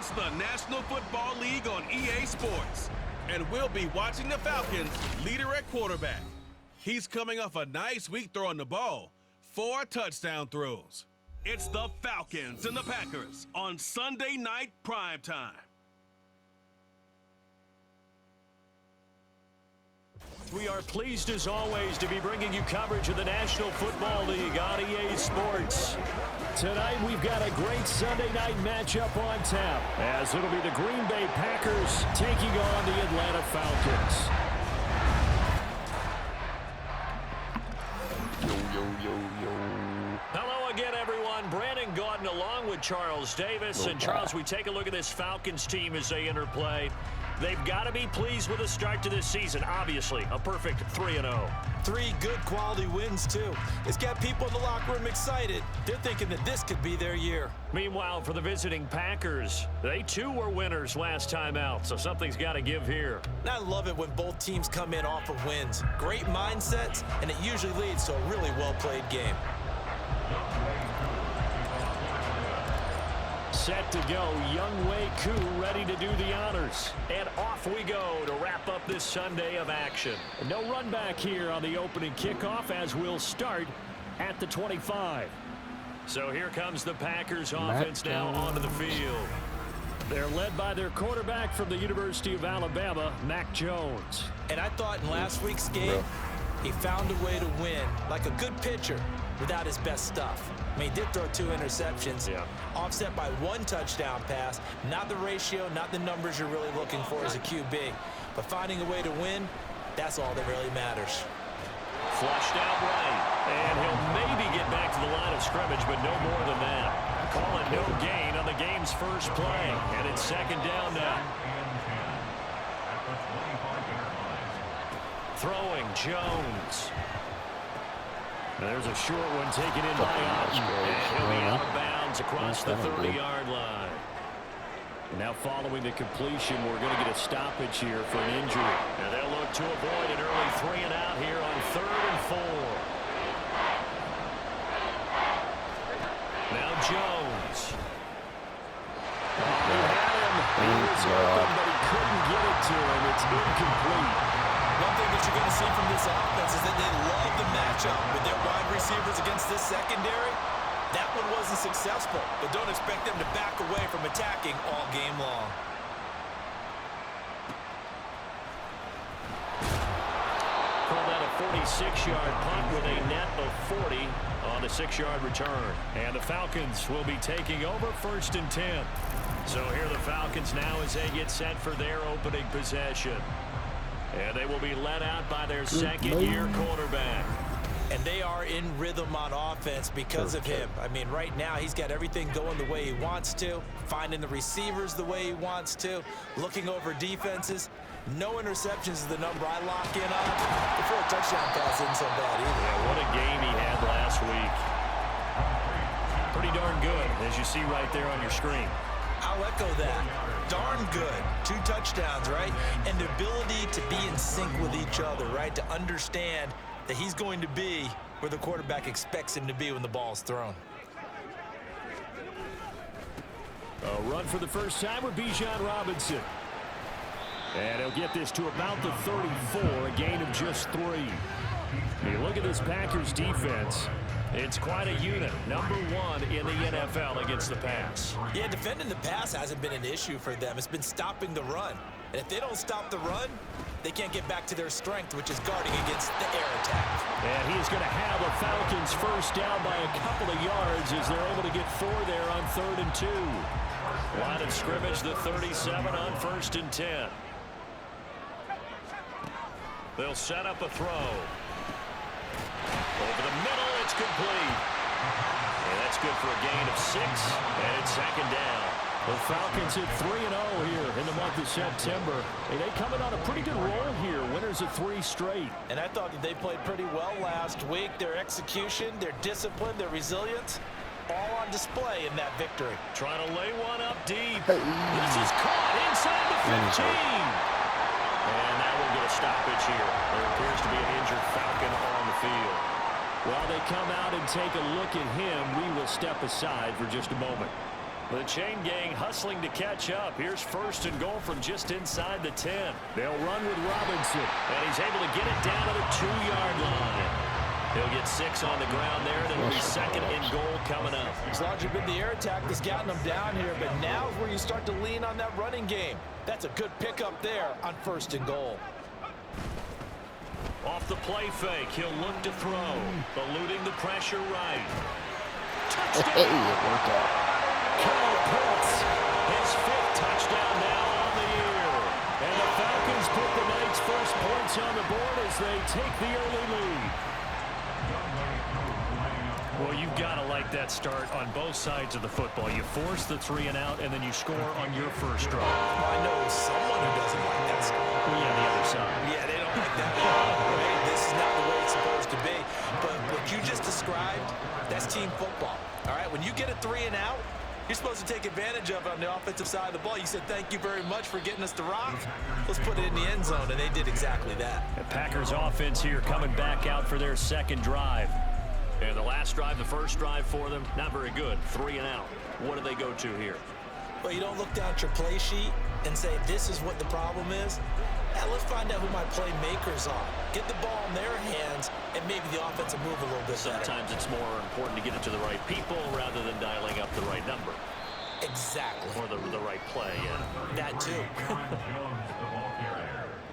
It's the National Football League on EA Sports. And we'll be watching the Falcons leader at quarterback. He's coming off a nice week throwing the ball. 4 touchdown throws. It's the Falcons and the Packers on Sunday night primetime. We are pleased as always to be bringing you coverage of the National Football League on EA Sports. Tonight we've got a great Sunday night matchup on tap, as it'll be the Green Bay Packers taking on the Atlanta Falcons. Hello again, everyone. Brandon Gaudin along with Charles Davis. And Charles, we take a look at this Falcons team as they enter play. They've got to be pleased with the start to this season. Obviously, a perfect 3-0. 3 good quality wins, too. It's got people in the locker room excited. They're thinking that this could be their year. Meanwhile, for the visiting Packers, they too were winners last time out, so something's got to give here. And I love it when both teams come in off of wins. Great mindsets, and it usually leads to a really well-played game. Set to go, Younghoe Koo ready to do the honors. And off we go to wrap up this Sunday of action. No run back here on the opening kickoff as we'll start at the 25. So here comes the Packers offense now onto the field. They're led by their quarterback from the University of Alabama, Mac Jones. And I thought in last week's game, he found a way to win, like a good pitcher, without his best stuff. I mean, he did throw 2 interceptions, offset by 1 touchdown pass. Not the ratio, not the numbers you're really looking for as a QB. But finding a way to win, that's all that really matters. Flushed out right. And he'll maybe get back to the line of scrimmage, but no more than that. Calling no gain on the game's first play. And it's 2nd down now. Throwing Jones. There's a short one taken in by Otten. And he'll be out of bounds across the 30-yard line. Now following the completion, we're going to get a stoppage here for an injury. And they'll look to avoid an early 3 and out here on 3rd and 4. Now Jones. He had him. He was open, but he couldn't get it to him. It's incomplete. One thing that you're going to see from this offense is that they love the matchup with their wide receivers against this secondary. That one wasn't successful, but don't expect them to back away from attacking all game long. Called that a 46-yard punt with a net of 40 on the 6-yard return. And the Falcons will be taking over 1st and 10. So here the Falcons now as they get set for their opening possession. And they will be led out by their second-year quarterback. And they are in rhythm on offense because of him. I mean, right now he's got everything going the way he wants to, finding the receivers the way he wants to, looking over defenses. No interceptions is the number I lock in on. Before a touchdown pass isn't so bad either. Yeah, what a game he had last week. Pretty darn good, as you see right there on your screen. I'll echo that. Darn good. 2 touchdowns, right? And the ability to be in sync with each other, right? To understand that he's going to be where the quarterback expects him to be when the ball's thrown. A run for the first time with Bijan Robinson. And he'll get this to about the 34, a gain of just 3. You look at this Packers defense. It's quite a unit. Number 1 in the NFL against the pass. Yeah, defending the pass hasn't been an issue for them. It's been stopping the run. And if they don't stop the run, they can't get back to their strength, which is guarding against the air attack. And he's going to have the Falcons first down by a couple of yards as they're able to get 4 there on 3rd and 2. Line of scrimmage, the 37 on 1st and 10. They'll set up a throw. Over the middle, it's complete. And that's good for a gain of 6, and it's 2nd down. The Falcons hit 3-0 here in the month of September. And they come in on a pretty good roll here, winners of 3 straight. And I thought that they played pretty well last week. Their execution, their discipline, their resilience, all on display in that victory. Trying to lay one up deep. This is caught inside the 15. And that will get a stoppage here. There appears to be an injured Falcon on the field. While they come out and take a look at him, we will step aside for just a moment. The chain gang hustling to catch up. Here's 1st and goal from just inside the 10. They'll run with Robinson, and he's able to get it down to the 2-yard line. He'll get 6 on the ground there. That'll be 2nd and goal coming up. It's largely been the air attack that's gotten them down here, but now is where you start to lean on that running game. That's a good pickup there on 1st and goal. Off the play fake, he'll look to throw. Eluding the pressure right. Touchdown! Kyle Pitts, his 5th touchdown now on the year. And the Falcons put the night's first points on the board as they take the early lead. Well, you've got to like that start on both sides of the football. You force the 3 and out, and then you score on your first drive. Well, I know someone who doesn't like that score. Well, yeah, the other side. Yeah, they don't like that. Right? This is not the way it's supposed to be. But what you just described, that's team football. All right, when you get a 3 and out, you're supposed to take advantage of it on the offensive side of the ball. You said, thank you very much for getting us the rock. Let's put it in the end zone, and they did exactly that. The Packers offense here coming back out for their 2nd drive. And the last drive, the first drive for them, not very good. 3 and out. What do they go to here? Well, you don't look down at your play sheet and say, this is what the problem is. Now, let's find out who my playmakers are. Get the ball in their hands, and maybe the offense will move a little bit better. Sometimes it's more important to get it to the right people rather than dialing up the right number. Exactly. Or the right play, yeah. That too.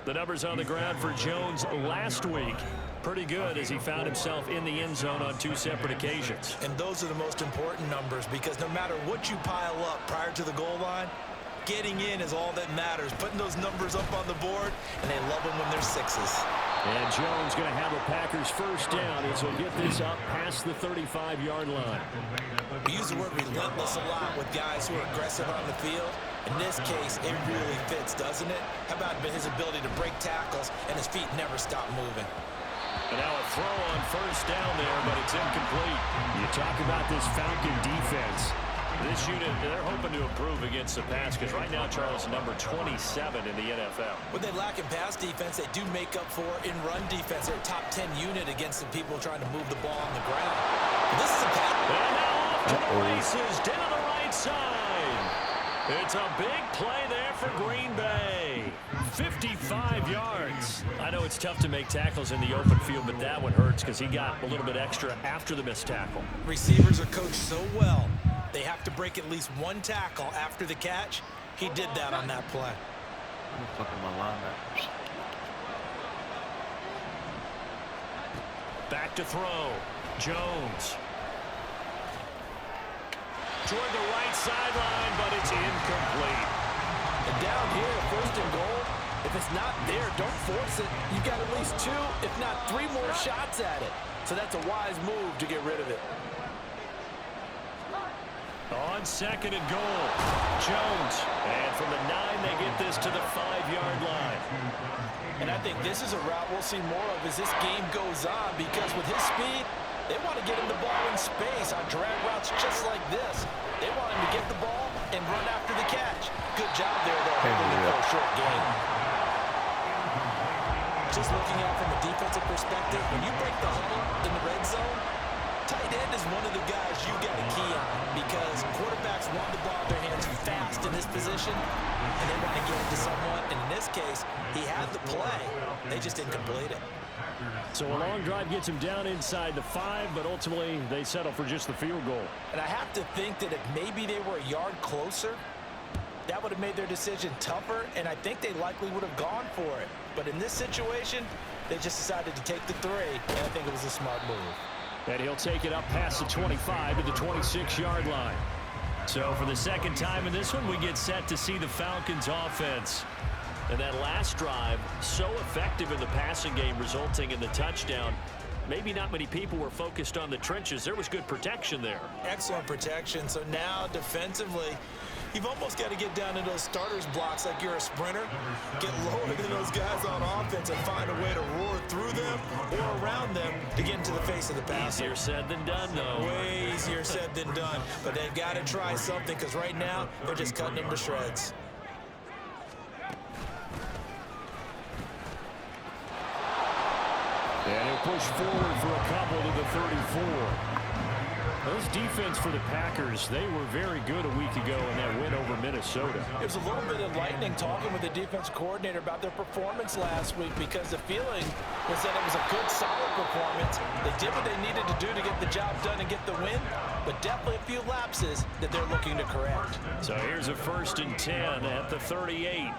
The numbers on the ground for Jones last week. Pretty good as he found himself in the end zone on 2 separate occasions. And those are the most important numbers because no matter what you pile up prior to the goal line, getting in is all that matters. Putting those numbers up on the board, and they love them when they're 6s. And Jones going to have a Packers first down as he'll get this up past the 35-yard line. We use the word relentless a lot with guys who are aggressive on the field. In this case, it really fits, doesn't it? How about his ability to break tackles and his feet never stop moving? And now a throw on first down there, but it's incomplete. You talk about this Falcon defense. This unit, they're hoping to improve against the pass because right now, Charles, number 27 in the NFL. When they lack in pass defense, they do make up for in run defense. They're a top 10 unit against the people trying to move the ball on the ground. But this is a pass. And now off to the races, down the right side. It's a big play there for Green Bay. 55 yards. I know it's tough to make tackles in the open field, but that one hurts because he got a little bit extra after the missed tackle. Receivers are coached so well. They have to break at least 1 tackle after the catch. He did that on that play. I'm fucking my linebackers. Back to throw. Jones. Toward the right sideline, but it's incomplete. And down here, 1st and goal, if it's not there, don't force it. You've got at least 2, if not 3 more shots at it. So that's a wise move to get rid of it. On 2nd and goal, Jones. And from the 9, they get this to the 5-yard line. And I think this is a route we'll see more of as this game goes on because with his speed, they want to get him the ball in space on drag routes just like this. They want him to get the ball and run after the catch. Good job there, though, holding it for a short game. Just looking out from a defensive perspective, when you break the huddle in the red zone, tight end is one of the guys you got to key on because quarterbacks want the ball in their hands fast in this position, and they want to get it to someone. And in this case, he had the play. They just didn't complete it. So a long drive gets him down inside the 5, but ultimately they settle for just the field goal. And I have to think that if maybe they were a yard closer, that would have made their decision tougher, and I think they likely would have gone for it. But in this situation, they just decided to take the 3, and I think it was a smart move. And he'll take it up past the 25 to the 26-yard line. So for the 2nd time in this one, we get set to see the Falcons offense. And that last drive, so effective in the passing game, resulting in the touchdown. Maybe not many people were focused on the trenches. There was good protection there. Excellent protection. So now defensively, you've almost got to get down to those starters blocks like you're a sprinter. Get lower than those guys on offense and find a way to roar through them or around them to get into the face of the passer. Easier said than done, though. Way easier said than done. But they've got to try something because right now they're just cutting them to shreds. And he'll push forward for a couple to the 34. This defense for the Packers, they were very good a week ago in that win over Minnesota. It was a little bit enlightening talking with the defense coordinator about their performance last week, because the feeling was that it was a good, solid performance. They did what they needed to do to get the job done and get the win, but definitely a few lapses that they're looking to correct. So here's a 1st and 10 at the 38.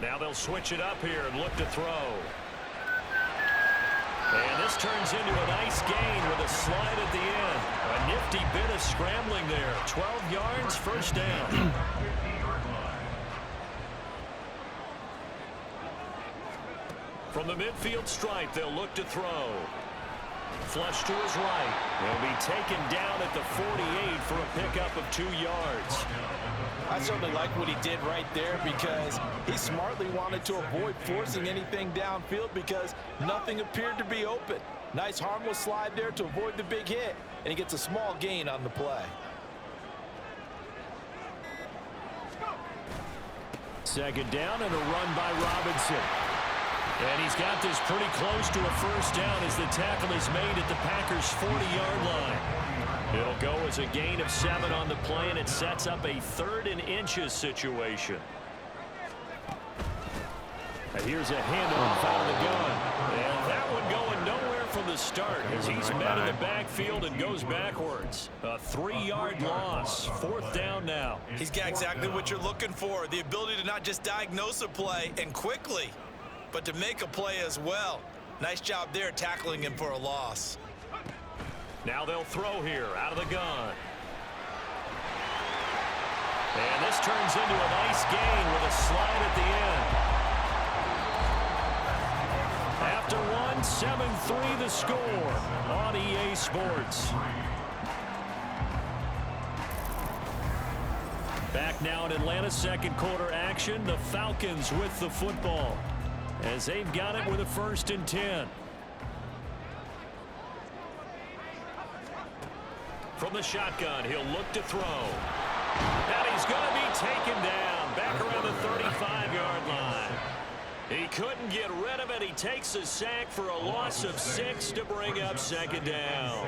Now they'll switch it up here and look to throw. And this turns into a nice gain with a slide at the end. A nifty bit of scrambling there. 12 yards, 1st down. From the midfield stripe, they'll look to throw. Flush to his right. He'll be taken down at the 48 for a pickup of 2 yards. I certainly like what he did right there, because he smartly wanted to avoid forcing anything downfield because nothing appeared to be open. Nice harmless slide there to avoid the big hit, and he gets a small gain on the play. 2nd down and a run by Robinson. And he's got this pretty close to a 1st down as the tackle is made at the Packers' 40-yard line. It'll go as a gain of 7 on the play, and it sets up a 3rd and inches situation. And here's a handoff out of the gun. And that one going nowhere from the start as he's met in the backfield and goes backwards. A 3-yard loss. 4th down now. He's got exactly what you're looking for, the ability to not just diagnose a play and quickly, but to make a play as well. Nice job there tackling him for a loss. Now they'll throw here out of the gun. And this turns into a nice gain with a slide at the end. After one, 7-3 the score on EA Sports. Back now in Atlanta's 2nd quarter action. The Falcons with the football as they've got it with a 1st and 10. From the shotgun, he'll look to throw. And he's going to be taken down back around the 35-yard line. He couldn't get rid of it. He takes a sack for a loss of 6 to bring up 2nd down.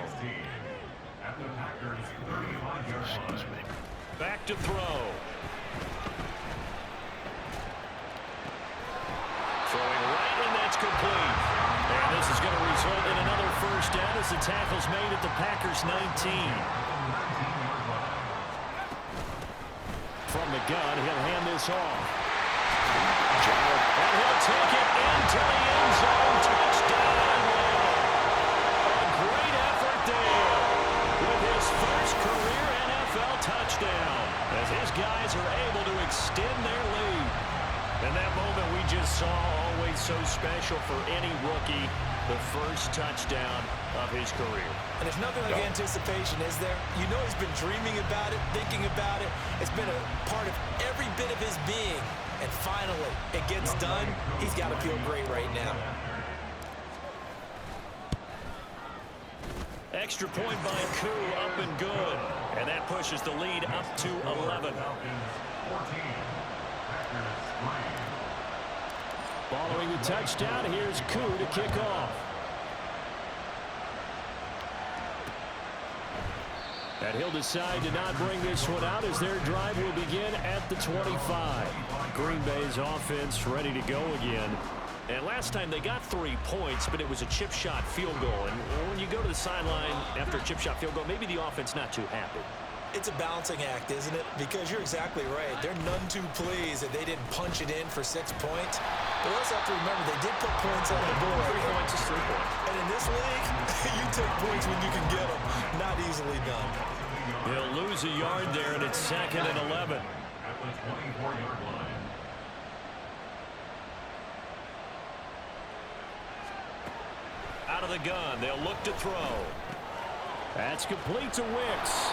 Back to throw. Throwing right, and that's complete. And this is going to result in another 1st down as the tackle's made at the Packers' 19. From the gun, he'll hand this off. And he'll take it into the end zone. Touchdown. A great effort there with his 1st career NFL touchdown as his guys are able to extend their lead. And that moment we just saw, always so special for any rookie, the 1st touchdown of his career. And there's nothing like anticipation, is there? You know he's been dreaming about it, thinking about it. It's been a part of every bit of his being. And finally, it gets done. He's got to feel great right now. Extra point by Koo, up and good. And that pushes the lead up to 11. Following the touchdown, here's Koo to kick off. And he'll decide to not bring this one out as their drive will begin at the 25. Green Bay's offense ready to go again. And last time they got 3 points, but it was a chip shot field goal. And when you go to the sideline after a chip shot field goal, maybe the offense not too happy. It's a balancing act, isn't it? Because you're exactly right. They're none too pleased that they didn't punch it in for 6 points. But we also have to remember they did put points on the board. 3 points is 3 points. And in this league, you take points when you can get them. Not easily done. He'll lose a yard there, and it's 2nd and 11. Out of the gun, they'll look to throw. That's complete to Wicks.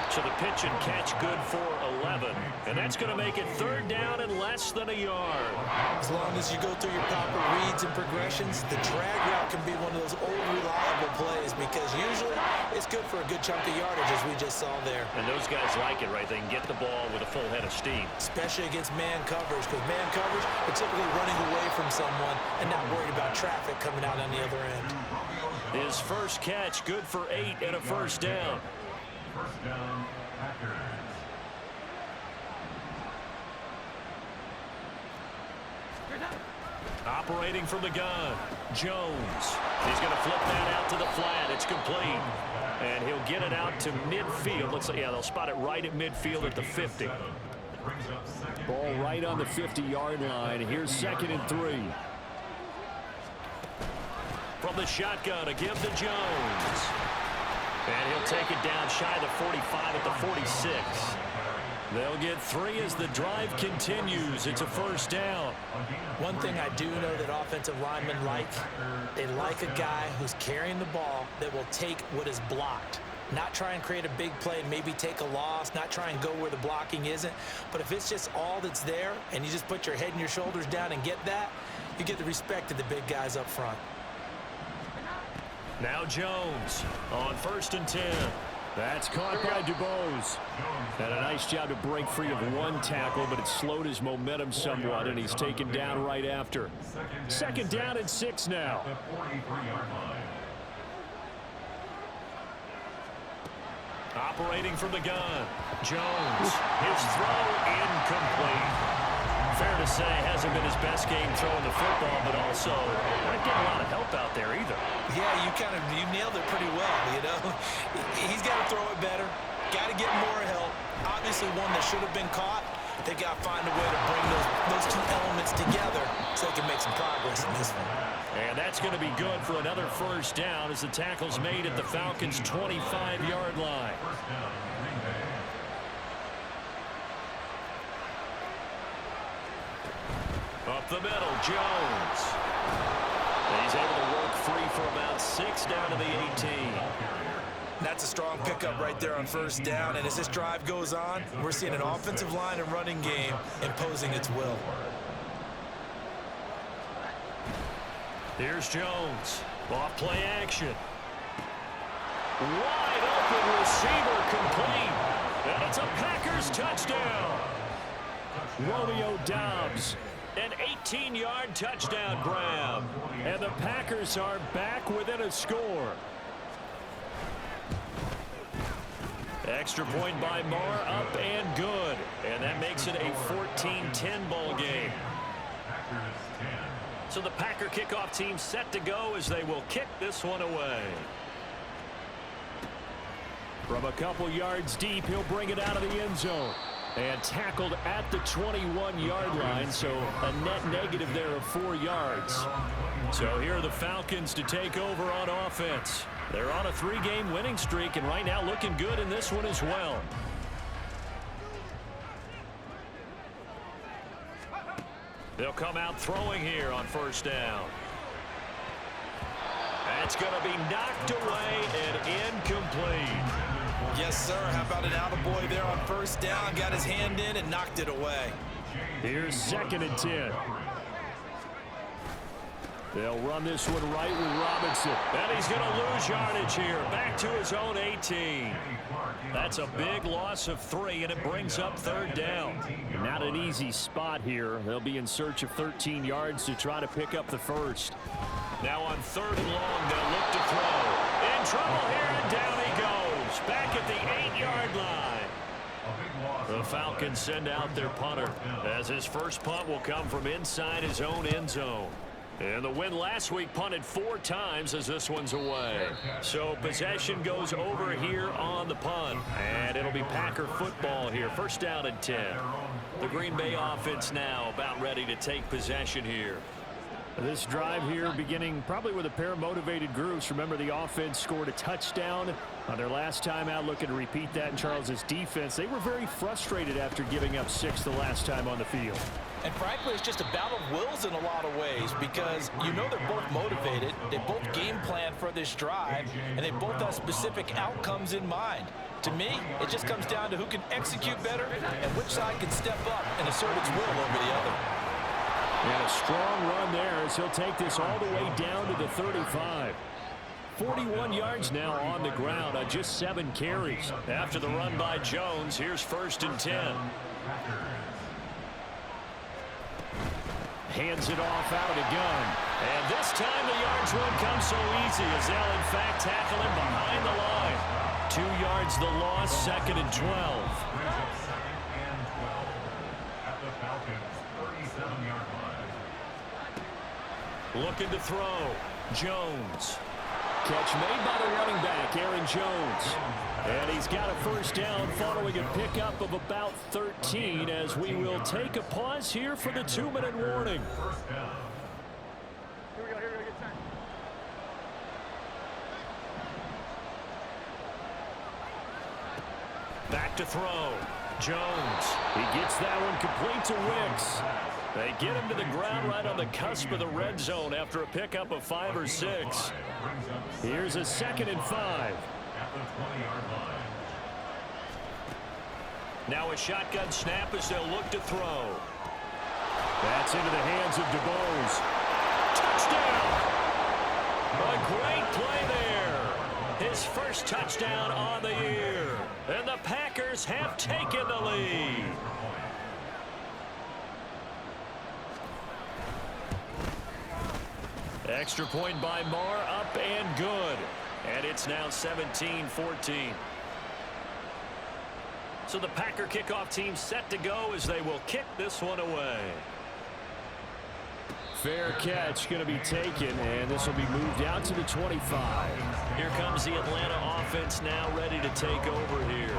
So the pitch and catch good for 11. And that's going to make it 3rd down and less than a yard. As long as you go through your proper reads and progressions, the drag route can be one of those old reliable plays because usually it's good for a good chunk of yardage, as we just saw there. And those guys like it, right? They can get the ball with a full head of steam. Especially against man coverage, because man coverage are typically running away from someone and not worried about traffic coming out on the other end. His first catch, good for 8 and a first down. First down, Packers. Operating from the gun, Jones. He's going to flip that out to the flat. It's complete. And he'll get it out to midfield. Looks like, yeah, they'll spot it right at midfield at the 50. Ball right on the 50-yard line. Here's 2nd and 3. From the shotgun, a give to Jones. And he'll take it down shy of the 45 at the 46. They'll get 3 as the drive continues. It's a first down. One thing I do know that offensive linemen like, they like a guy who's carrying the ball that will take what is blocked. Not try and create a big play, maybe take a loss, not try and go where the blocking isn't. But if it's just all that's there and you just put your head and your shoulders down and get that, you get the respect of the big guys up front. Now Jones on 1st and 10. That's caught by DuBose. And a nice job to break free of one tackle, but it slowed his momentum somewhat, and he's taken down right after. 2nd down and 6 now. Operating from the gun, Jones. His throw incomplete. Fair to say, hasn't been his best game throwing the football, but also not getting a lot of help out there either. Yeah, you nailed it pretty well, you know. He's got to throw it better. Got to get more help. Obviously one that should have been caught. They got to find a way to bring those two elements together so they can make some progress in this one. And that's going to be good for another first down as the tackle's made at the Falcons' 25-yard line. Up the middle, Jones. He's able to work free for about 6 down to the 18. That's a strong pickup right there on first down. And as this drive goes on, we're seeing an offensive line and running game imposing its will. Here's Jones. Off play action. Wide open receiver complete. And it's a Packers touchdown. Romeo Doubs. An 18-yard touchdown grab. And the Packers are back within a score. Extra point by Marr, up and good. And that makes it a 14-10 ball game. So the Packer kickoff team set to go as they will kick this one away. From a couple yards deep, he'll bring it out of the end zone. And tackled at the 21-yard line, so a net negative there of 4 yards. So here are the Falcons to take over on offense. They're on a 3-game winning streak, and right now looking good in this one as well. They'll come out throwing here on first down. That's going to be knocked away and incomplete. Yes, sir. How about an attaboy there on first down? Got his hand in and knocked it away. Here's 2nd and 10. They'll run this one right with Robinson. And he's going to lose yardage here. Back to his own 18. That's a big loss of 3, and it brings up 3rd down. Not an easy spot here. They'll be in search of 13 yards to try to pick up the first. Now on 3rd and long, they'll look to throw. In trouble here, and down he goes. Back at the 8-yard line. The Falcons send out their punter, as his first punt will come from inside his own end zone. And the win last week punted 4 times as this one's away. So possession goes over here on the punt. And it'll be Packer football here. First down and 10. The Green Bay offense now about ready to take possession here. This drive here beginning probably with a pair of motivated groups. Remember, the offense scored a touchdown on their last time out. Looking to repeat that in Charles's defense. They were very frustrated after giving up 6 the last time on the field. And frankly, it's just a battle of wills in a lot of ways because you know they're both motivated. They both game plan for this drive, and they both have specific outcomes in mind. To me, it just comes down to who can execute better and which side can step up and assert its will over the other. And a strong run there as he'll take this all the way down to the 35. 41 yards now on the ground on just 7 carries. After the run by Jones, here's 1st and 10. Hands it off out of the gun. And this time the yards won't come so easy as they'll, in fact, tackle him behind the line. 2 yards the loss, 2nd and 12. Brings up 2nd and 12 at the Falcons' 37-yard line. Looking to throw. Jones. Catch made by the running back, Aaron Jones. And he's got a first down following a pickup of about 13 as we will take a pause here for the 2-minute warning. First down. Here we go, get time. Back to throw. Jones. He gets that one complete to Wicks. They get him to the ground right on the cusp of the red zone after a pickup of 5 or 6. Here's a 2nd and 5. At the 20-yard line. Now a shotgun snap as they'll look to throw. That's into the hands of DeBose. Touchdown! A great play there. His first touchdown on the year. And the Packers have taken the lead. Extra point by Marr, up and good. And it's now 17-14. So the Packer kickoff team set to go as they will kick this one away. Fair catch going to be taken, and this will be moved out to the 25. Here comes the Atlanta offense now ready to take over here.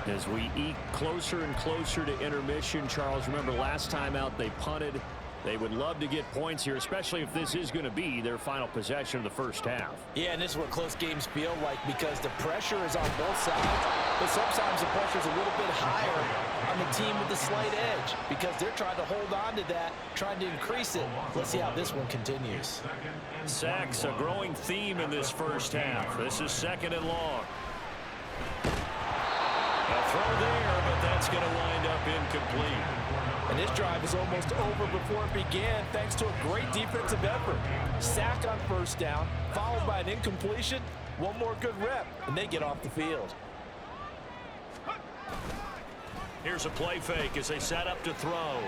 As we eke closer and closer to intermission, Charles, remember last time out they punted. They would love to get points here, especially if this is going to be their final possession of the first half. Yeah, and this is what close games feel like because the pressure is on both sides. But sometimes the pressure is a little bit higher on the team with the slight edge because they're trying to hold on to that, trying to increase it. Let's see how this one continues. Sacks, a growing theme in this first half. This is 2nd and long. A throw there, but that's going to wind up incomplete. And this drive is almost over before it began thanks to a great defensive effort. Sack on first down, followed by an incompletion. One more good rep, and they get off the field. Here's a play fake as they set up to throw.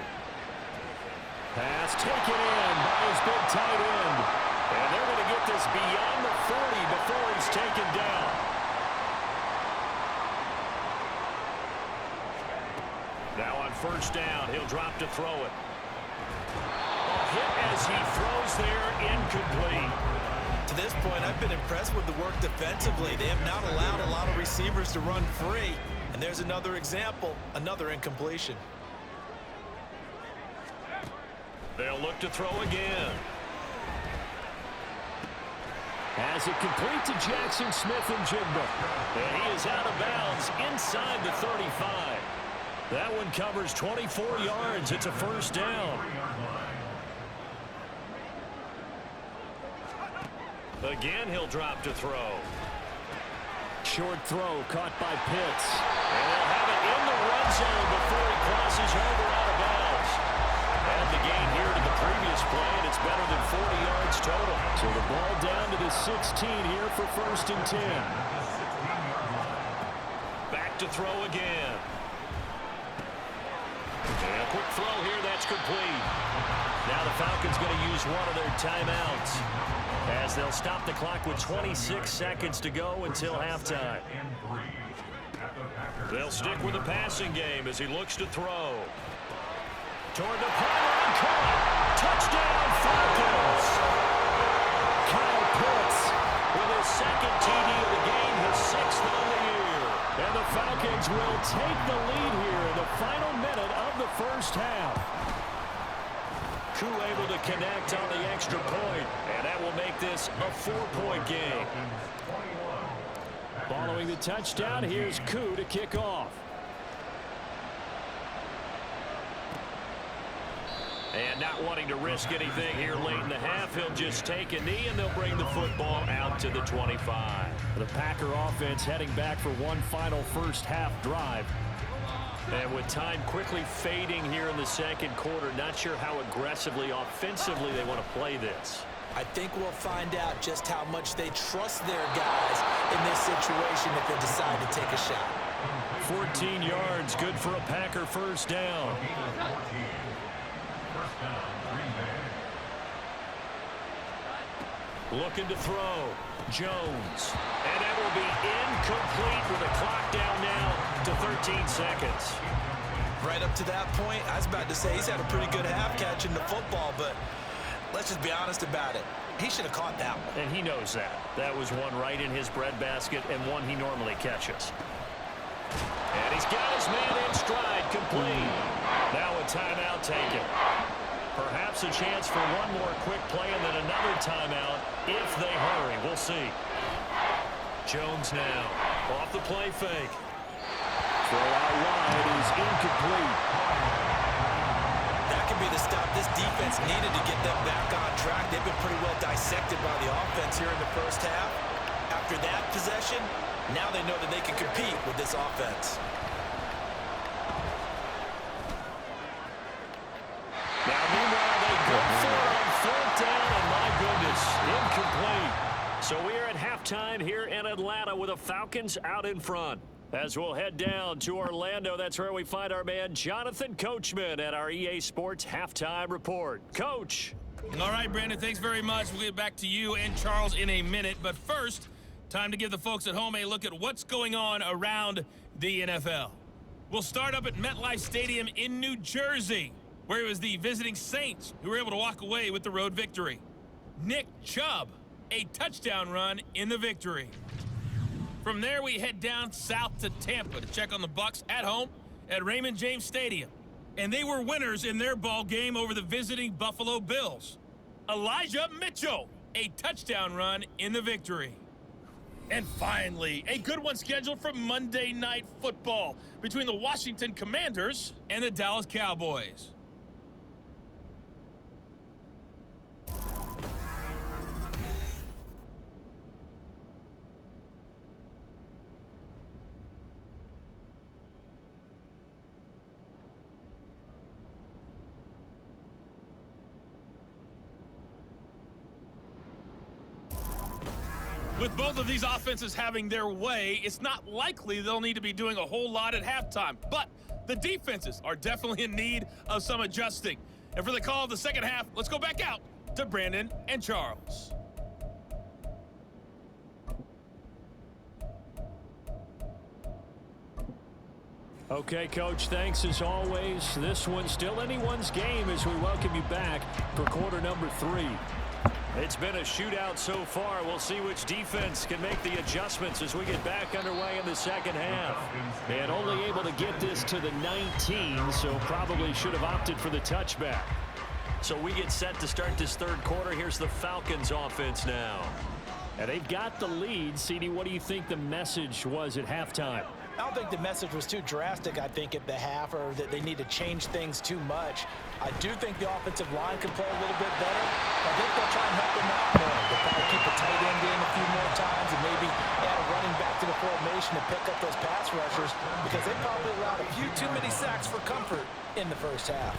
Pass taken in by his big tight end. And they're going to get this beyond the 40 before he's taken down. Now on first down, he'll drop to throw it. A hit as he throws there, incomplete. To this point, I've been impressed with the work defensively. They have not allowed a lot of receivers to run free. And there's another example, another incompletion. They'll look to throw again. Has it complete to Jackson Smith-Njigba. And he is out of bounds inside the 35. That one covers 24 yards. It's a first down. Again, he'll drop to throw. Short throw caught by Pitts. And they'll have it in the red zone before he crosses over out of bounds. And the gain here to the previous play, and it's better than 40 yards total. So the ball down to the 16 here for 1st and 10. Back to throw again. And a quick throw here, that's complete. Now the Falcons going to use one of their timeouts as they'll stop the clock with 26 seconds to go until halftime. They'll stick with the passing game as he looks to throw. Toward the pylon, caught. Touchdown, Falcons! Kyle Pitts with his 2nd TD of the game, his 6th on the year. And the Falcons will take the lead here in the final minute of the first half. Koo able to connect on the extra point, and that will make this a 4-point game. Following the touchdown, here's Koo to kick off. And not wanting to risk anything here late in the half, he'll just take a knee, and they'll bring the football out to the 25. The Packer offense heading back for one final first half drive. And with time quickly fading here in the second quarter, not sure how aggressively, offensively they want to play this. I think we'll find out just how much they trust their guys in this situation if they decide to take a shot. 14 yards, good for a Packer first down. Looking to throw. Jones. And that will be incomplete with the clock down now to 13 seconds. Right up to that point, I was about to say he's had a pretty good half catching the football, but let's just be honest about it. He should have caught that one. And he knows that. That was one right in his breadbasket and one he normally catches. And he's got his man in stride, complete. Now a timeout taken. Perhaps a chance for one more quick play and then another timeout if they hurry. We'll see. Jones now off the play fake. Throw out wide is incomplete. That could be the stop this defense needed to get them back on track. They've been pretty well dissected by the offense here in the first half. After that possession, now they know that they can compete with this offense. Now, meanwhile, they go for it on fourth down, and my goodness, incomplete. So we are at halftime here in Atlanta with the Falcons out in front. As we'll head down to Orlando, that's where we find our man Jonathan Coachman at our EA Sports Halftime Report. Coach. All right, Brandon, thanks very much. We'll get back to you and Charles in a minute. But first, time to give the folks at home a look at what's going on around the NFL. We'll start up at MetLife Stadium in New Jersey, where it was the visiting Saints who were able to walk away with the road victory. Nick Chubb, a touchdown run in the victory. From there, we head down south to Tampa to check on the Bucs at home at Raymond James Stadium. And they were winners in their ball game over the visiting Buffalo Bills. Elijah Mitchell, a touchdown run in the victory. And finally, a good one scheduled for Monday Night Football between the Washington Commanders and the Dallas Cowboys. With both of these offenses having their way, it's not likely they'll need to be doing a whole lot at halftime. But the defenses are definitely in need of some adjusting. And for the call of the second half, let's go back out to Brandon and Charles. Okay, Coach, thanks as always. This one's still anyone's game as we welcome you back for quarter number 3. It's been a shootout so far. We'll see which defense can make the adjustments as we get back underway in the second half. And only able to get this to the 19, so probably should have opted for the touchback. So we get set to start this third quarter. Here's the Falcons offense now. And they've got the lead. CD, what do you think the message was at halftime? I don't think the message was too drastic, I think, at the half, or that they need to change things too much. I do think the offensive line can play a little bit better. I think they'll try and help them out more. They'll probably keep a tight end in a few more times and maybe add a running back to the formation to pick up those pass rushers, because they probably allowed a few too many sacks for comfort in the first half.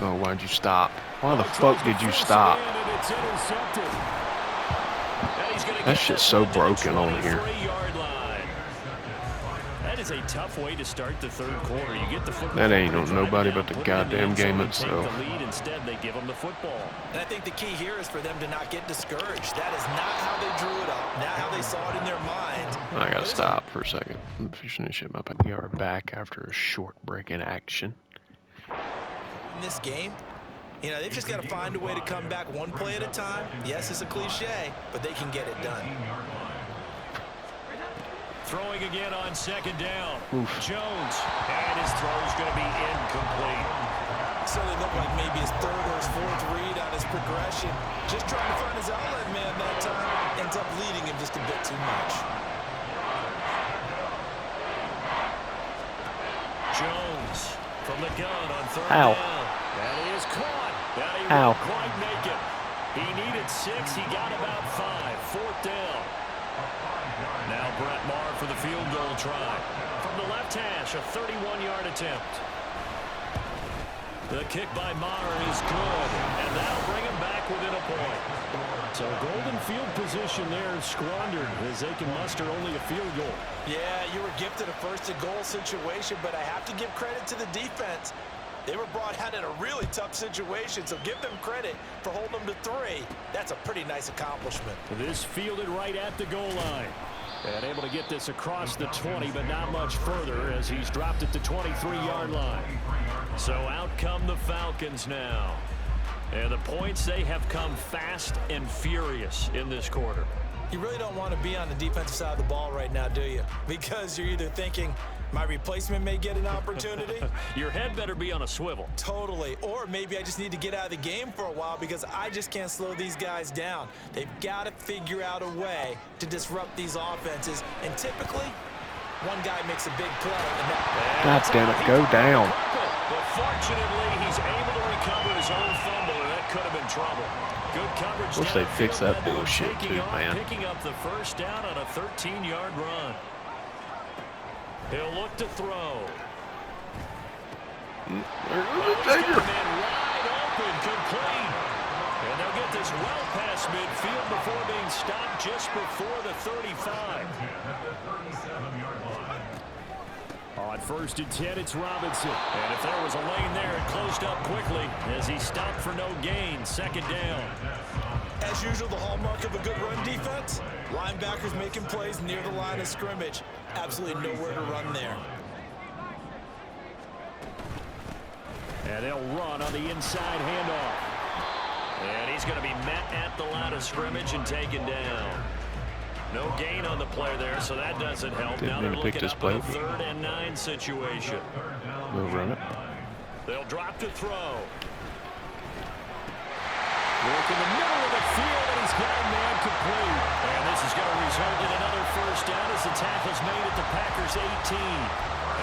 Oh, why'd you stop? Why the fuck did you stop? That shit's so broken on here. That is a tough way to start the third quarter. You get the football. That ain't on nobody but the goddamn game itself. The lead. Instead, they give them the football. And I think the key here is for them to not get discouraged. That is not how they drew it up, not how they saw it in their mind. I gotta stop for a second. I'm finishing up. We are back after a short break in action. In this game, you know, they've just got to find a way to come back one play at a time. Yes, it's a cliche, but they can get it done. Throwing again on second down. Oof. Jones. And his throw is going to be incomplete. So they look like maybe his third or his fourth read on his progression. Just trying to find his outlet man that time. Ends up leading him just a bit too much. Jones from the gun on third Ow. down. That is caught. That he Ow. won't quite make it. He needed 6. He got about 5. Fourth down. Now Brett Maher for the field goal try. From the left hash, a 31-yard attempt. The kick by Maher is good, and that'll bring him back within a point. So golden field position there squandered as they can muster only a field goal. Yeah, you were gifted a first-and-goal situation, but I have to give credit to the defense. They were brought out in a really tough situation, so give them credit for holding them to 3. That's a pretty nice accomplishment. This fielded right at the goal line. And able to get this across the 20, but not much further as he's dropped it to 23-yard line. So out come the Falcons now. And the points, they have come fast and furious in this quarter. You really don't want to be on the defensive side of the ball right now, do you? Because you're either thinking, my replacement may get an opportunity. Your head better be on a swivel. Totally. Or maybe I just need to get out of the game for a while because I just can't slow these guys down. They've got to figure out a way to disrupt these offenses. And typically, one guy makes a big play. God damn it, go down. But fortunately, he's able to recover his own fumble, and that could have been trouble. Good coverage. Wish they'd fix that bullshit too, man. Picking up the first down on a 13-yard run. He'll look to throw. There's Man wide open, complete. And they'll get this well past midfield before being stopped just before the 35. On 1st and 10, it's Robinson. And if there was a lane there, it closed up quickly as he stopped for no gain. 2nd down. As usual, the hallmark of a good run defense, linebackers making plays near the line of scrimmage. Absolutely nowhere to run there. And they'll run on the inside handoff. And he's going to be met at the line of scrimmage and taken down. No gain on the play there, so that doesn't help. Now they're looking up at a 3rd and 9 situation. We'll run it. They'll drop to throw. Work in the middle of the field, and he's got a man complete. And this is going to result in another first down as the tackle's made at the Packers' 18.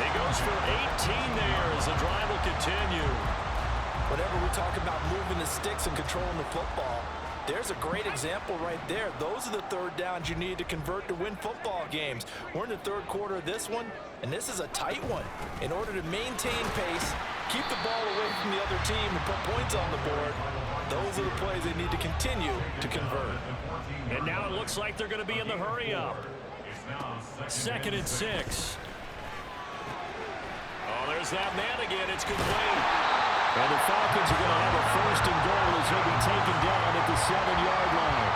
He goes for 18 there as the drive will continue. Whenever we talk about moving the sticks and controlling the football, there's a great example right there. Those are the 3rd downs you need to convert to win football games. We're in the 3rd quarter of this one, and this is a tight one. In order to maintain pace, keep the ball away from the other team, and put points on the board, those are the plays they need to continue to convert. And now it looks like they're going to be in the hurry-up. 2nd and 6. Oh, there's that man again. It's complete. And the Falcons are going to have a 1st and goal as they'll be taken down at the 7-yard line.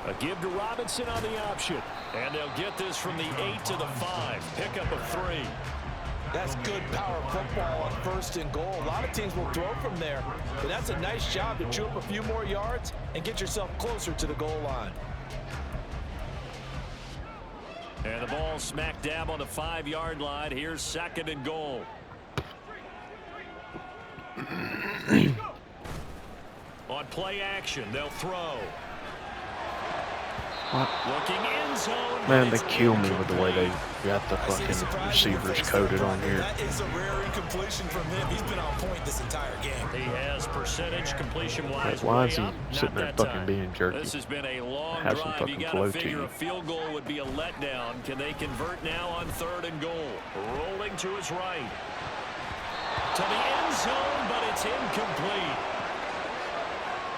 A give to Robinson on the option. And they'll get this from the 8 to the 5. Pickup of 3. That's good power football on 1st and goal. A lot of teams will throw from there, but that's a nice job to chew up a few more yards and get yourself closer to the goal line. And the ball smack dab on the 5-yard line. Here's 2nd and goal. On play action, they'll throw. What? Looking end zone. Man, they kill me with the way they got the fucking receivers coded on here. That is a rare incompletion from him. He's been on point this entire game. He has percentage completion-wise. Why is he sitting there fucking being jerky? This has been a long Have some drive. You fucking got flow to to figure you. a field goal would be a letdown. Can they convert now on 3rd and goal? Rolling to his right. To the end zone, but it's incomplete.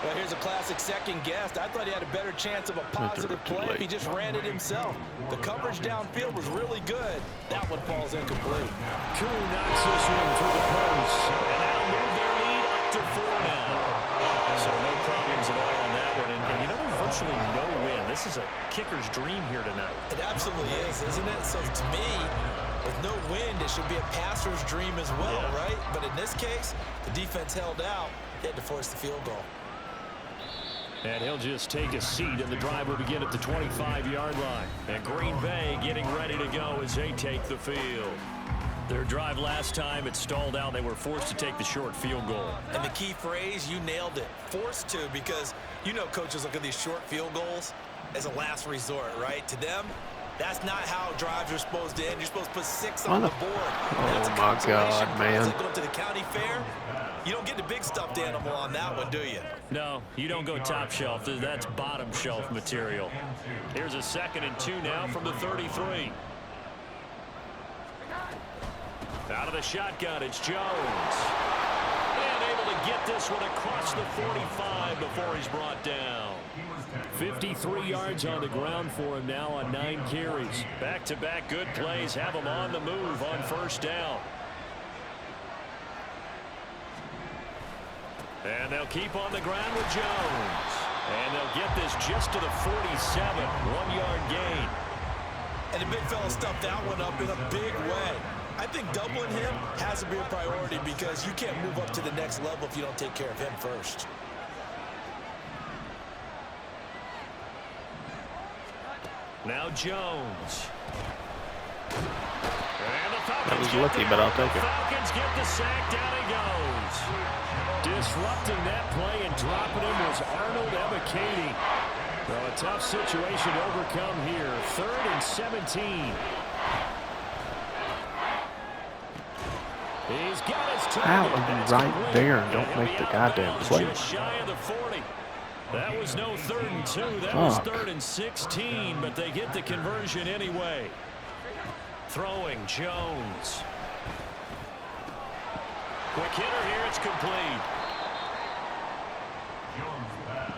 Well, here's a classic second guess. I thought he had a better chance of a positive play if he just ran it himself. The coverage downfield was really good. That one falls incomplete. Koo knocks this one through the post. And that'll move their lead up to 4 now. So no problems at all on that one. And you know, virtually no win. This is a kicker's dream here tonight. It absolutely is, isn't it? So to me, with no wind, it should be a passer's dream as well, right? But in this case, the defense held out. They had to force the field goal. And he'll just take a seat, and the drive will begin at the 25-yard line. And Green Bay getting ready to go as they take the field. Their drive last time, it stalled out. They were forced to take the short field goal. And the key phrase, you nailed it. Forced to, because you know coaches look at these short field goals as a last resort, right? To them, that's not how drives are supposed to end. You're supposed to put 6 on the board. That's Oh, a my consolation God, prize. man. Like going to the county fair. You don't get the big stuffed animal on that one, do you? No, you don't go top shelf. That's bottom shelf material. Here's a 2nd and 2 now from the 33. Out of the shotgun, it's Jones. And able to get this one across the 45 before he's brought down. 53 yards on the ground for him now on 9 carries. Back-to-back good plays have him on the move on first down. And they'll keep on the ground with Jones. And they'll get this just to the 47, 1-yard gain. And the big fella stuffed that one up in a big way. I think doubling him has to be a priority because you can't move up to the next level if you don't take care of him first. Now Jones. That was lucky, but I'll take it. Falcons get the sack. Down he goes. Disrupting that play and dropping him was Arnold Ebiketie. So a tough situation to overcome here. 3rd and 17. He's got his target. Out right there. Don't make the goddamn play. Just shy of the 40. That was no 3rd and 2. That was 3rd and 16, but they get the conversion anyway. Throwing Jones. Quick hitter here. It's complete. Jones pass.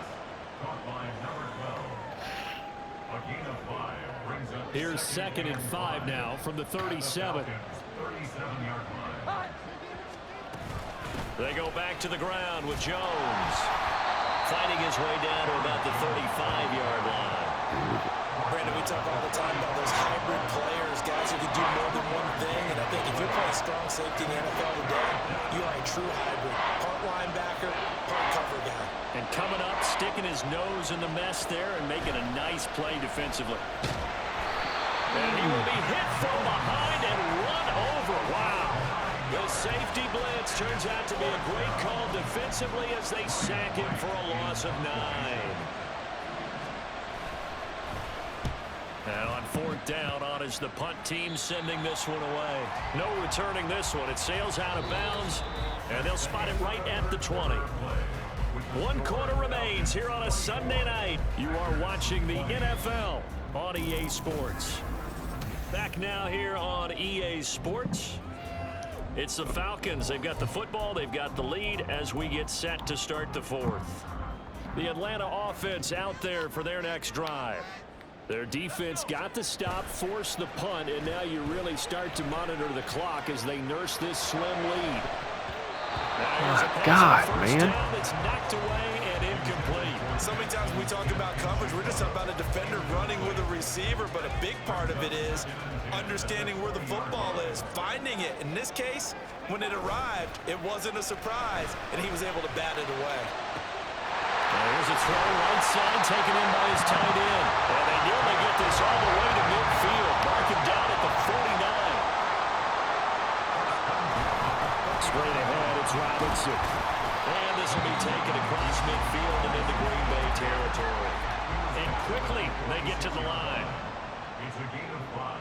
Caught by number 12. A gain of 5 brings up Here's 2nd and 5 now from the 37. 37-yard line. They go back to the ground with Jones. Fighting his way down to about the 35-yard line. Brandon, we talk all the time about those hybrid players, guys who can do more than one thing. And I think if you're playing strong safety in the NFL today, you are a true hybrid. Part linebacker, part cover guy. And coming up, sticking his nose in the mess there and making a nice play defensively. And he will be hit from behind and run over. Wow. The safety blitz turns out to be a great call defensively as they sack him for a loss of 9. Now on 4th down, on is the punt team sending this one away. No returning this one. It sails out of bounds, and they'll spot it right at the 20. 1 quarter remains here on a Sunday night. You are watching the NFL on EA Sports. Back now here on EA Sports. It's the Falcons. They've got the football. They've got the lead as we get set to start the 4th. The Atlanta offense out there for their next drive. Their defense got the stop, forced the punt, and now you really start to monitor the clock as they nurse this slim lead. My God, man. It's knocked away and incomplete. So many times when we talk about coverage, we're just about a defender running with a receiver, but a big part of it is understanding where the football is, finding it. In this case, when it arrived, it wasn't a surprise, and he was able to bat it away. There's a throw right side taken in by his tight end. And they nearly get this all the way to midfield. Mark him down at the 49. Straight ahead, it's Robinson. And this will be taken across midfield and into Green Bay territory. And quickly, they get to the line. It's a gain of 5.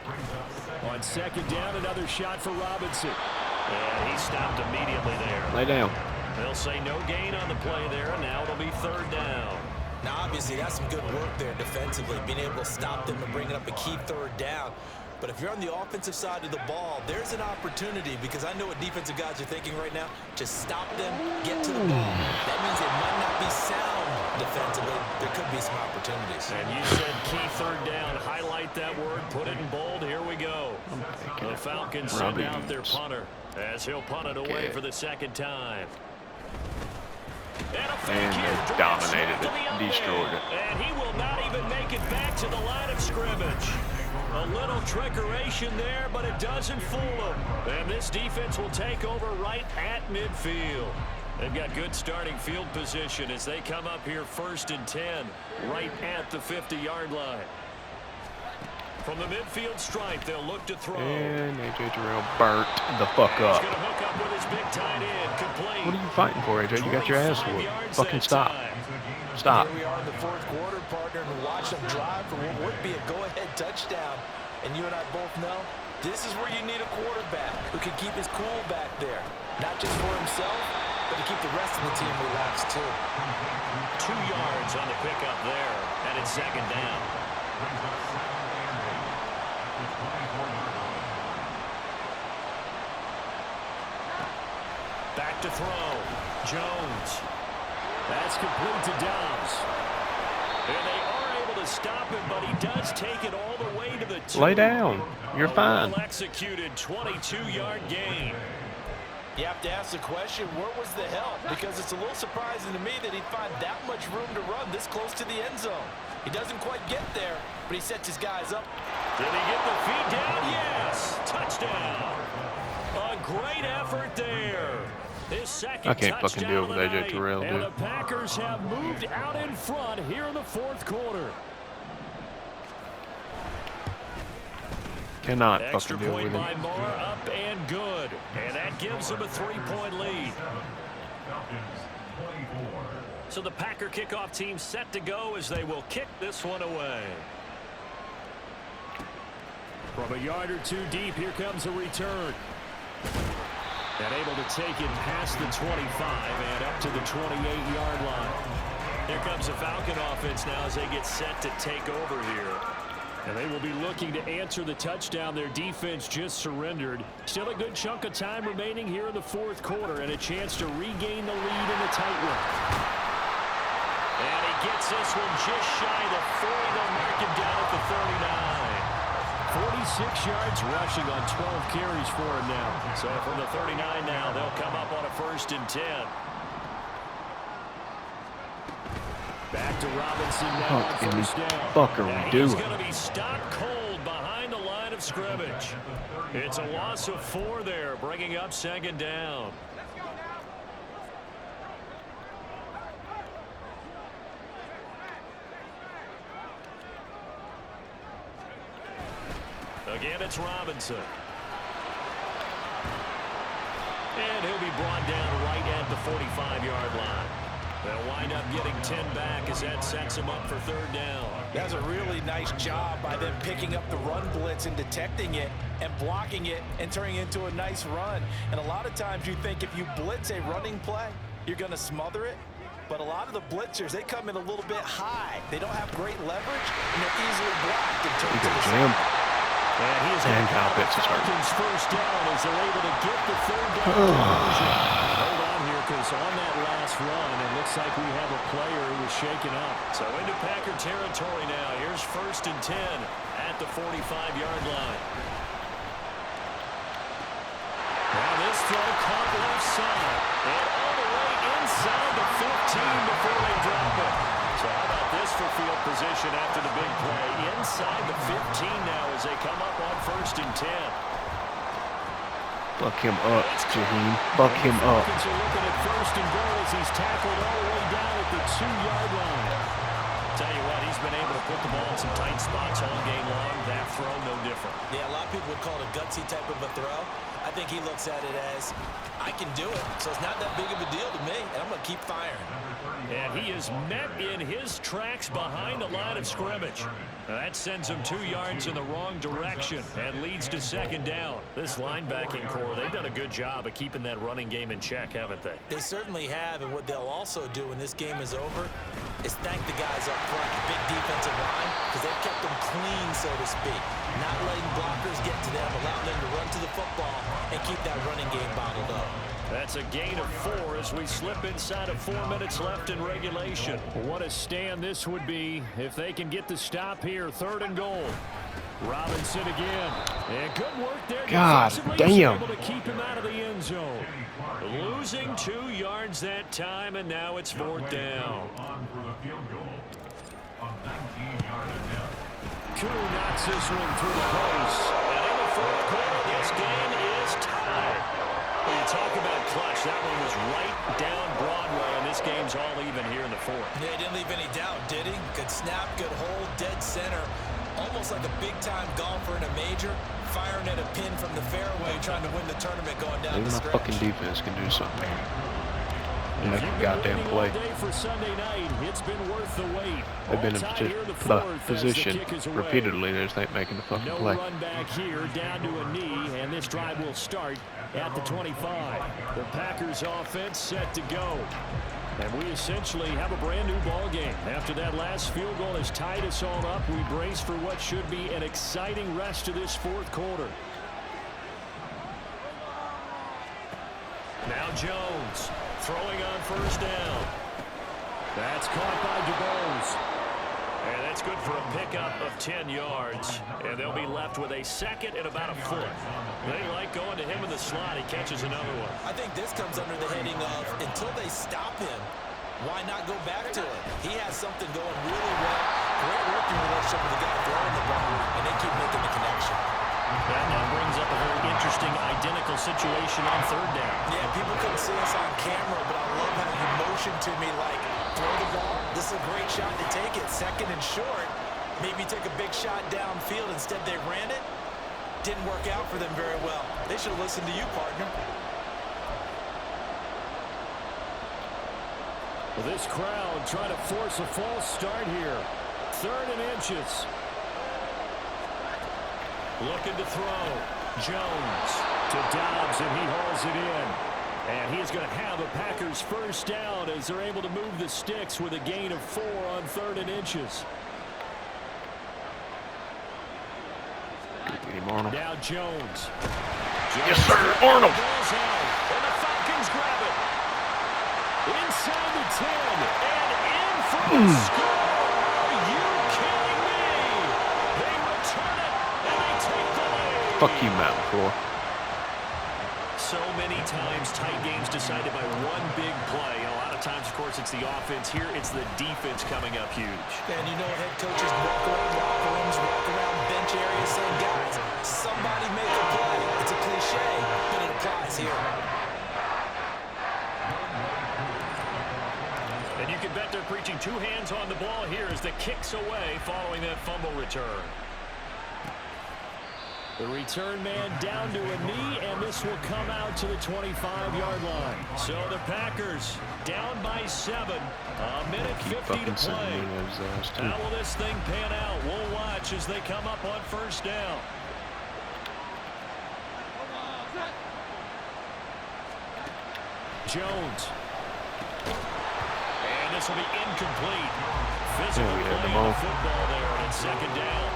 Brings up 2nd. On 2nd down, another shot for Robinson. And he stopped immediately there. Lay down. They'll say no gain on the play there, and now it'll be 3rd down. Now, obviously, that's some good work there defensively, being able to stop them and bringing up a key 3rd down. But if you're on the offensive side of the ball, there's an opportunity because I know what defensive guys are thinking right now. Just stop them, get to the ball. That means it might not be sound defensively. There could be some opportunities. And you said key 3rd down. Highlight that word. Put it in bold. Here we go. The Falcons send out their punter as he'll punt it away for the 2nd time. And they dominated it, destroyed it. And he will not even make it back to the line of scrimmage. A little trickeration there, but it doesn't fool him. And this defense will take over right at midfield. They've got good starting field position as they come up here 1st and 10, right at the 50-yard line. From the midfield stripe, they'll look to throw. And AJ Terrell burnt the fuck up. He's gonna hook up with his big tight end, complete. What are you fighting for, AJ? You got your ass whooped. Fucking stop. Stop. Here we are in the 4th quarter, partner, and watch them drive for what would be a go-ahead touchdown. And you and I both know this is where you need a quarterback who can keep his cool back there. Not just for himself, but to keep the rest of the team relaxed, too. 2 yards on the pickup there, and it's 2nd down. Back to throw. Jones. That's complete to Dobbs. And they are able to stop him, but he does take it all the way to the 2. Lay down. You're fine. Well executed 22-yard gain. You have to ask the question, where was the help? Because it's a little surprising to me that he'd find that much room to run this close to the end zone. He doesn't quite get there, but he sets his guys up. Did he get the feet down? Yes! Touchdown! A great effort there. His second I can't fucking touchdown deal of with the AJ night. Terrell, And dude. the Packers have moved out in front here in the fourth quarter. Cannot Extra fucking deal point with by him. Moore, up and good. And that gives them a 3-point lead. Falcons 24. So the Packer kickoff team set to go as they will kick this one away. From a yard or two deep, here comes a return. And able to take it past the 25 and up to the 28-yard line. Here comes the Falcon offense now as they get set to take over here. And they will be looking to answer the touchdown their defense just surrendered. Still a good chunk of time remaining here in the fourth quarter and a chance to regain the lead in the tight one. And he gets this one just shy of the 40. They'll mark him down at the 39. 46 yards rushing on 12 carries for him now. So from the 39 now, they'll come up on a 1st and 10. Back to Robinson now on Fuck, first down. fuck are we And doing? he's going to be stopped cold behind the line of scrimmage. It's a loss of 4 there, bringing up 2nd down. Again, it's Robinson. And he'll be brought down right at the 45-yard line. They'll wind up getting 10 back as that sets him up for 3rd down. That's a really nice job by them picking up the run blitz and detecting it and blocking it and turning it into a nice run. And a lot of times you think if you blitz a running play, you're going to smother it. But a lot of the blitzers, they come in a little bit high. They don't have great leverage, and they're easily blocked and turned to the Jam. side. And he is And Kyle Pitts is hurt. Falcons first down as they're able to get the 3rd down conversion. Hold on here, because on that last run, it looks like we have a player who was shaken up. So into Packer territory now. Here's 1st and 10 at the 45-yard line. Now this throw caught left side. And all the way inside the 15 before they drop it. So how about this for field position after the big play? Inside the 15 now as they come up on 1st and 10. Fuck him up, Jaheim. Fuck him up. Falcons are looking at 1st and goal as he's tackled all the way down at the 2-yard line. Tell you what, he's been able to put the ball in some tight spots all game long. That throw, no different. Yeah, a lot of people would call it a gutsy type of a throw. I think he looks at it as, I can do it, so it's not that big of a deal to me, and I'm going to keep firing. And he is met in his tracks behind the line of scrimmage. That sends him 2 yards in the wrong direction and leads to 2nd down. This linebacking core, they've done a good job of keeping that running game in check, haven't they? They certainly have, and what they'll also do when this game is over is thank the guys up front, the big defensive line, because they've kept them clean, so to speak. Not letting blockers get to them, allowing them to run to the football and keep that running game bottled up. That's a gain of 4 as we slip inside of 4 minutes left in regulation. What a stand this would be if they can get the stop here. 3rd and goal. Robinson again. And good work there. God defensively. damn. He's able to keep him out of the end zone. Losing 2 yards that time, and now it's 4th down. On for the field goal. A 19-yard attempt. Koo knocks this one through the post. And in the 4th quarter, this game is tied. When you talk about clutch, that one was right down Broadway, and this game's all even here in the 4th. Yeah, he didn't leave any doubt, did he? Good snap, good hold, dead center. Almost like a big-time golfer in a major, firing at a pin from the fairway, trying to win the tournament going down Even the my stretch. fucking defense can do something here. If That you've been goddamn waiting play. all day for Sunday night, it's been worth the wait. They've been in All tied here in the the 4th as position kick is away. repeatedly. They just ain't making the fucking No play. run back here, down to a knee, and this drive will start at the 25. The Packers offense set to go. And we essentially have a brand new ball game. After that last field goal has tied us all up, we brace for what should be an exciting rest of this 4th quarter. Now Jones throwing on first down. That's caught by DeBose. And that's good for a pickup of 10 yards. And they'll be left with a second and about a foot. They like going to him in the slot. He catches another one. I think this comes under the heading of until they stop him, why not go back to it? He has something going really well. Great working relationship with the guy throwing the ball, and they keep making the connection. That now brings up a very interesting identical situation on third down. Yeah, people couldn't see us on camera, but I love how you motioned to me like, throw the ball. This is a great shot to take it. Second and short. Maybe take a big shot downfield. Instead, they ran it. Didn't work out for them very well. They should have listened to you, partner. Well, this crowd trying to force a false start here. 3rd and inches. Looking to throw. Jones to Dobbs, and he hauls it in. And he's going to have a Packers first down as they're able to move the sticks with a gain of 4 on 3rd and inches. Now Jones. Yes, sir, Arnold. And the Falcons grab it. Inside the 10 and in for the score. Are you kidding me? They return it and they take the lead. Fuck you, Matt LaFleur. So many times tight games decided by one big play. A lot of times, of course, it's the offense. Here, it's the defense coming up huge. And you know head coaches walk around locker rooms, walk around bench areas saying, guys, somebody make a play. It's a cliche, but it applies here. And you can bet they're preaching 2 hands on the ball here as the kick's away following that fumble return. The return man down to a knee, and this will come out to the 25-yard line. So the Packers down by 7. A minute 50 to play. How will this thing pan out? We'll watch as they come up on first down. Jones. And this will be incomplete. Physical play on the football there, and it's 2nd down.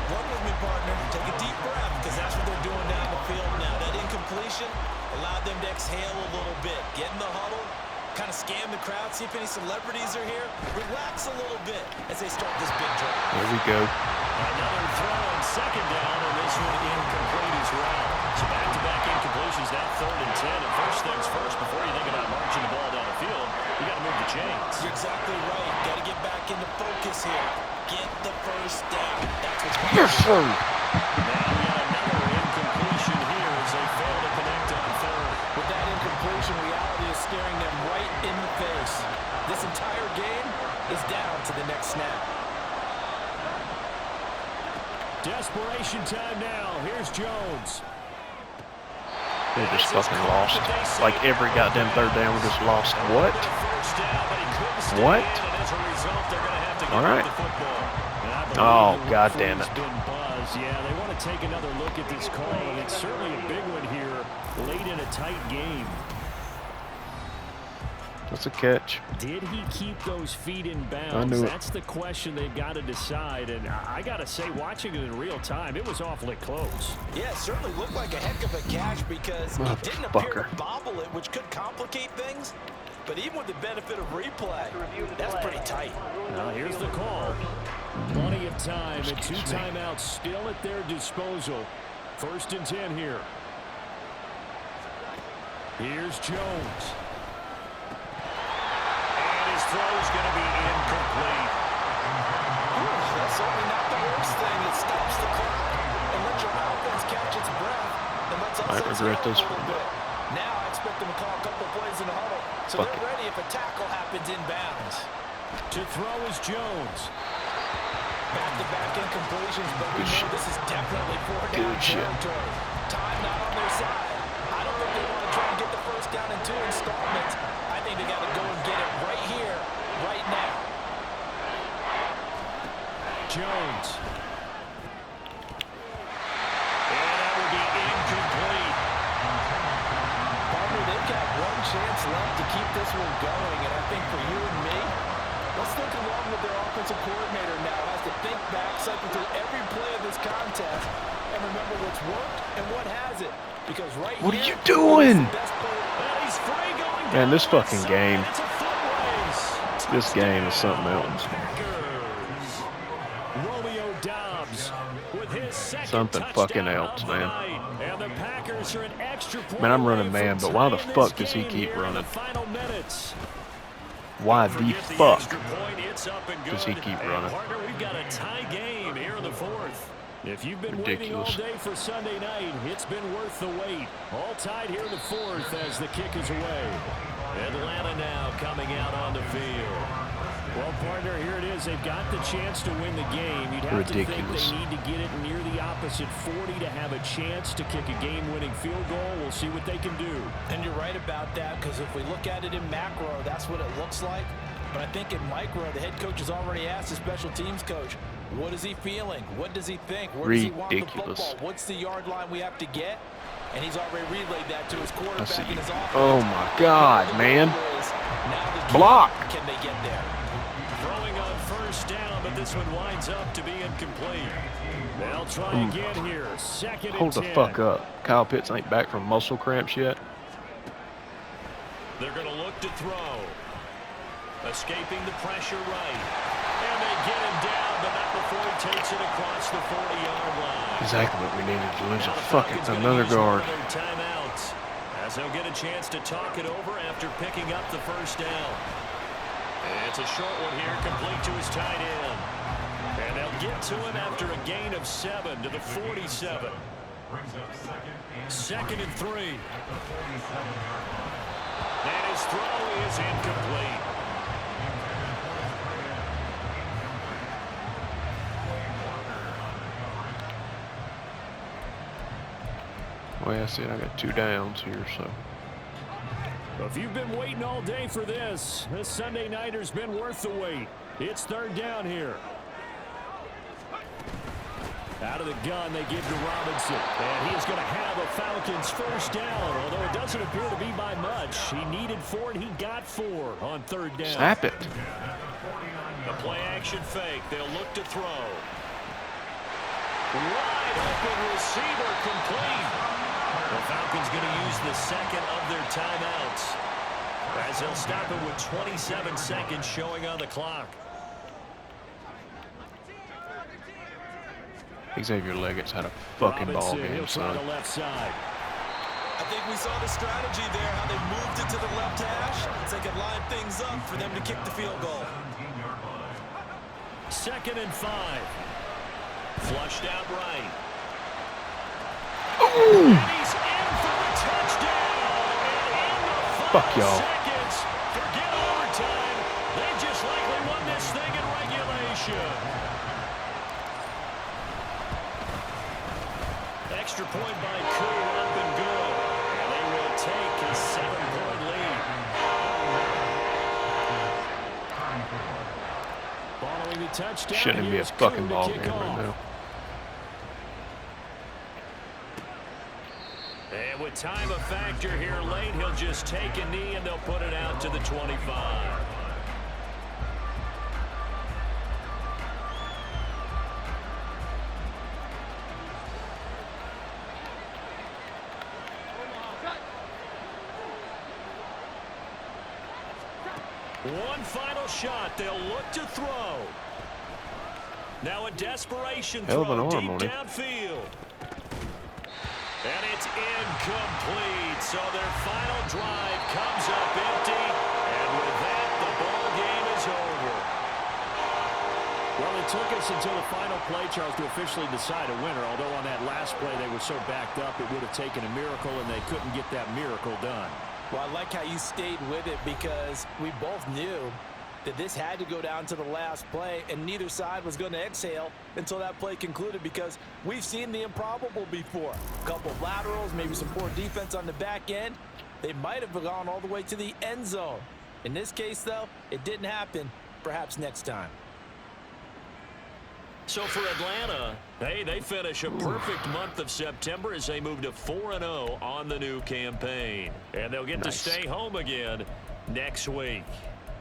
Run with me, partner. Take a deep breath, because that's what they're doing down the field now. That incompletion allowed them to exhale a little bit. Get in the huddle, kind of scan the crowd, see if any celebrities are here. Relax a little bit as they start this big drive. There we go. Another throw on 2nd down, and this one incomplete as well. So back-to-back incompletions, now 3rd and 10. And first things first, before you think about marching the ball down the field, you got to move the chains. You're exactly right. Got to get back into focus here. Get the first down. That's what's going on. Yes, sir. Now we got another incompletion here as they fail to connect on 3rd. With that incompletion, reality is staring them right in the face. This entire game is down to the next snap. Desperation time now. Here's Jones. They just fucking lost. Like every goddamn 3rd down, we just lost. What? What? All right. Oh, God damn it. Yeah, they want to take another look at this call, and it's certainly a big one here late in a tight game. That's a catch. Did he keep those feet in bounds? That's the question they've got to decide. And I got to say, watching it in real time, it was awfully close. Yeah, it certainly looked like a heck of a catch because it didn't appear to bobble it, which could complicate things. But even with the benefit of replay, that's pretty tight. Now here's the call. Plenty of time and 2 timeouts still at their disposal. 1st and 10 here. Here's Jones. His throw is going to be incomplete. That's certainly not the worst thing. It stops the clock and lets your offense catch its breath. And let's also regret this a little bit. Now I expect them to call a couple plays in the huddle. So they're ready if a tackle happens inbounds. To throw is Jones. Back-to-back incompletions, but we know this is definitely 4-down territory. Time not on their side. I don't think they want to try and get the first down in 2 installments. I think they got to go and get it right here, right now. Jones. And that will be incomplete. Partner, they've got 1 chance left to keep this one going, and I think for you and me, let's think along with their offensive coordinator now. Has to think back, cycle through every play of this contest, and remember what's worked and what hasn't. Because right what here, are you doing? the best player Man, this fucking game. This game is something else. Something fucking else, man. Man, I'm running man, but why the fuck does he keep running? Why the fuck does he keep running? We've got a tie game here in the fourth. If you've been waiting all day for Sunday night, it's been worth the wait. All tied here in the fourth as the kick is away. Atlanta now coming out on the field. Well, partner, here it is. They've got the chance to win the game. You'd have to think they need to get it near the opposite 40 to have a chance to kick a game-winning field goal. We'll see what they can do. And you're right about that, because if we look at it in macro, that's what it looks like. But I think in micro, the head coach has already asked the special teams coach, what is he feeling? What does he think? Where does he want the football? What's the yard line we have to get? And he's already relayed that to his quarterback in his offense. Oh, my God, man. Block. Can they get there? Throwing on first down, but this one winds up to be incomplete. They'll try again here. Second and 10. Hold the fuck up. Kyle Pitts ain't back from muscle cramps yet. They're going to look to throw. Escaping the pressure right. And they get him down, but not before he takes it across the 40-yard line. Exactly what we needed to lose. Another guard. Timeout, as they'll get a chance to talk it over after picking up the first down. And it's a short one here, complete to his tight end. And they'll get to him after a gain of 7 to the 47. Second and 3. And his throw is incomplete. Well, I said I got 2 downs here, so. If you've been waiting all day for this Sunday nighter's been worth the wait. It's third down here. Out of the gun, they give to Robinson. And he's going to have a Falcons first down, although it doesn't appear to be by much. He needed 4, and he got 4 on third down. Snap it. The play-action fake. They'll look to throw. Wide open receiver complete. The Falcons going to use the second of their timeouts, as they'll stop it with 27 seconds showing on the clock. Xavier Leggett's had a fucking ball game, son. I think we saw the strategy there, how they moved it to the left hash so they could line things up for them to kick the field goal. Second and 5. Flushed out right. Ooh. And he's in for a touchdown. And in the fuck y'all. seconds, forget overtime. They just likely won this thing in regulation. Extra point by Koo, up and good. And they will take a 7-point lead. Following the touchdown, Shouldn't even be a fucking ball game right now. And with time a factor here late, he'll just take a knee and they'll put it out to the 25. One final shot. They'll look to throw. Now a desperation throw deep downfield. And it's incomplete. So their final drive comes up empty. And with that, the ball game is over. Well, it took us until the final play, Charles, to officially decide a winner. Although on that last play they were so backed up, it would have taken a miracle, and they couldn't get that miracle done. Well, I like how you stayed with it, because we both knew that this had to go down to the last play, and neither side was going to exhale until that play concluded, because we've seen the improbable before. A couple of laterals, maybe some poor defense on the back end. They might have gone all the way to the end zone. In this case, though, it didn't happen. Perhaps next time. So for Atlanta, hey, they finish a perfect month of September as they move to 4-0 on the new campaign. And they'll get to stay home again next week.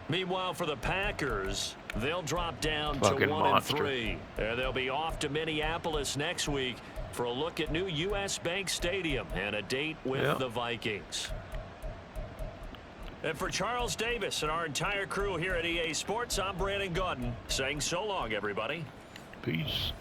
Meanwhile, for the Packers, they'll drop down to 1-3. And they'll be off to Minneapolis next week for a look at new U.S. Bank Stadium and a date with the Vikings. And for Charles Davis and our entire crew here at EA Sports, I'm Brandon Gaudin saying so long, everybody. Peace.